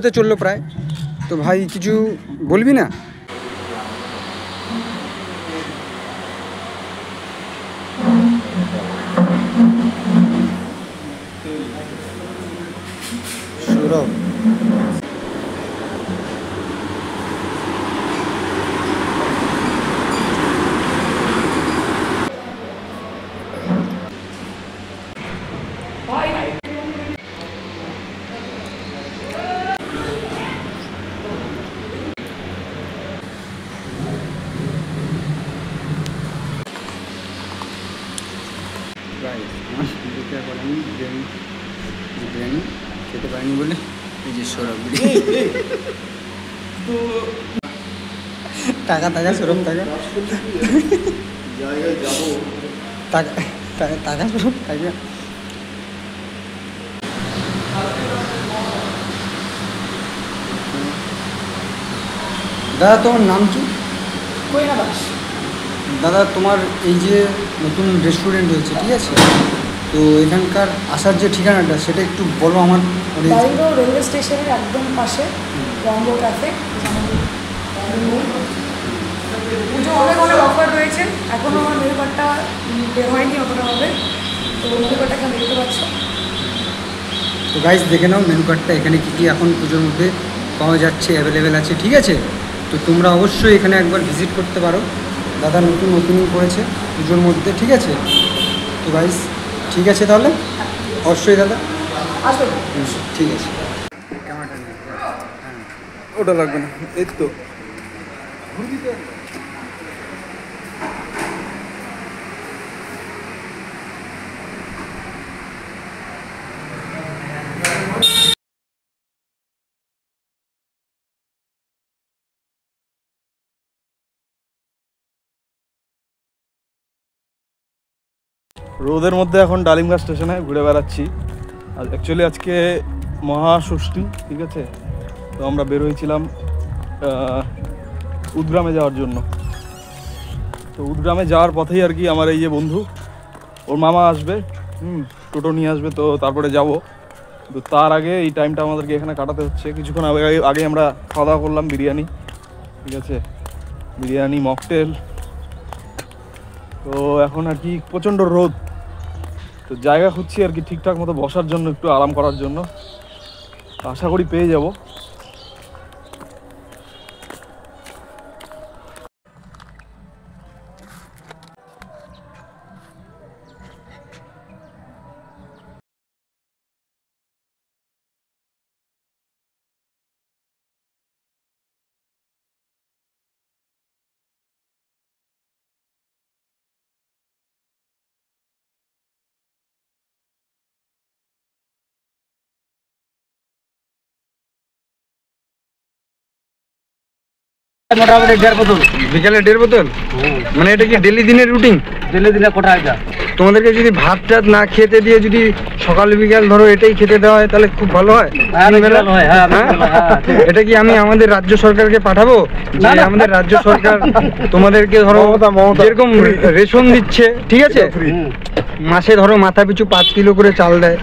হতে চললো প্রায়। তো ভাই কিছু বলবি না? সৌরভ বিরিয়ানি খেতে পারিনি বলে এই যে সৌরভ টাকা টাকা সৌরভ টাকা টাকা টাকা সৌরভ টাকা। দাদা তোমার নাম কি? দাদা তোমার এই যে নতুন রেস্টুরেন্ট হয়েছে, ঠিক আছে, তো এখানকার আসার যে ঠিকানাটা সেটা একটু বলো আমার। দারিঙ্গা রেলওয়ে স্টেশনের একদম পাশে রঙ্গ ক্যাফে। পুজো অনেক অনেক অফার রয়েছে, এখনও আমার মেনু কার্ডটা বের হয়নি অতটা হবে, তো মেনু কার্ডটা এখানে দেখতে পাচ্ছ। তো গাইস দেখে নাও মেনু কার্ডটা, এখানে কী কী এখন পুজোর মধ্যে পাওয়া যাচ্ছে, অ্যাভেলেবেল আছে, ঠিক আছে। তো তোমরা অবশ্যই এখানে একবার ভিজিট করতে পারো। দাদা নতুন ওপেনিং করেছে পুজোর মধ্যে, ঠিক আছে। তো গাইস ঠিক আছে তাহলে, অবশ্যই দাদা আসবে, ঠিক আছে। ওটা লাগবে না, এই তো রোদের মধ্যে এখন ডালিমগঞ্জ স্টেশনে ঘুরে বেড়াচ্ছি। আর অ্যাকচুয়ালি আজকে মহাষষ্ঠী, ঠিক আছে। তো আমরা বের হয়েছিলাম উদগ্রামে যাওয়ার জন্য। তো উদগ্রামে যাওয়ার পথেই আর কি আমার এই যে বন্ধু, ওর মামা আসবে, টোটো নিয়ে আসবে, তো তারপরে যাব। তো তার আগে এই টাইমটা আমাদেরকে এখানে কাটাতে হচ্ছে। কিছুক্ষণ আগে আমরা খাওয়া দাওয়া করলাম বিরিয়ানি, ঠিক আছে, বিরিয়ানি মকটেল। তো এখন আর কি প্রচণ্ড রোদ, তো জায়গা খুঁজছি আর কি ঠিকঠাক মতো বসার জন্য, একটু আরাম করার জন্য। আশা করি পেয়ে যাব। মোটামুটি 1.5 বোতল বিকেলে 1.5 বোতল, মানে এটা কি ডেলি দিনের রুটিন? দিলে দিলে কোটা এটা তোমাদেরকে যদি ভাত টাত না খেতে দিয়ে যদি সকাল বিকাল ধরো এটাই খেতে দেওয়া হয় তাহলে খুব ভালো হয়। এটা কি আমি আমাদের রাজ্য সরকারকে পাঠাবো যে আমাদের রাজ্য সরকার তোমাদেরকে ধরো যেরকম রেশন দিচ্ছে, ঠিক আছে, মাসে ধরো মাথা পিছু 5 কিলো করে চাল দেয়,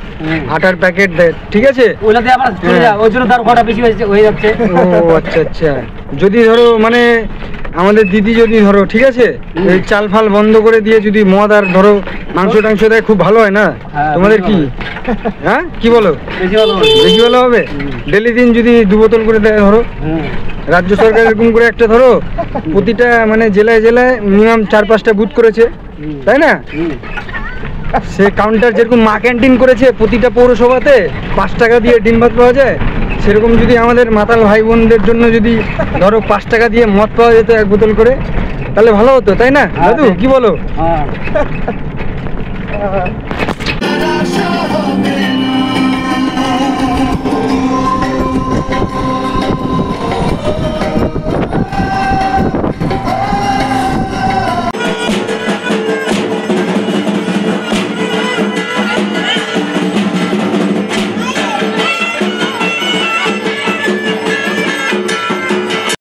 আটার প্যাকেট দেয়, ঠিক আছে, ওইটাতে আবার চলে যায়, ওই জন্য তার কোটা বেশি হয়ে যাচ্ছে। ও আচ্ছা আচ্ছা। যদি ধরো মানে আমাদের দিদি যদি ধরো, ঠিক আছে, এই চাল ফাল বন্ধ করে দিয়ে যদি মদ আর ধরো মাংস টাংস দেয় খুব ভালো হয় না? তোমাদের কি হ্যাঁ কি বলো? বেশি ভালো হবে। ডেলি দিন যদি 2 বোতল করে দেয় ধরো, রাজ্য সরকার এরকম করে একটা ধরো প্রতিটা মানে জেলায় জেলায় মিনিমাম 4-5টা বুথ করেছে, তাই না? সে কাউন্টার যেরকম মা ক্যান্টিন করেছে প্রতিটা পৌরসভাতে 5 টাকা দিয়ে ডিম ভাত পাওয়া যায়, সেরকম যদি আমাদের মাতাল ভাই বোনদের জন্য যদি ধরো 5 টাকা দিয়ে মদ পাওয়া যেত 1 বোতল করে, তাহলে ভালো হতো, তাই না দাদু? কি বলো?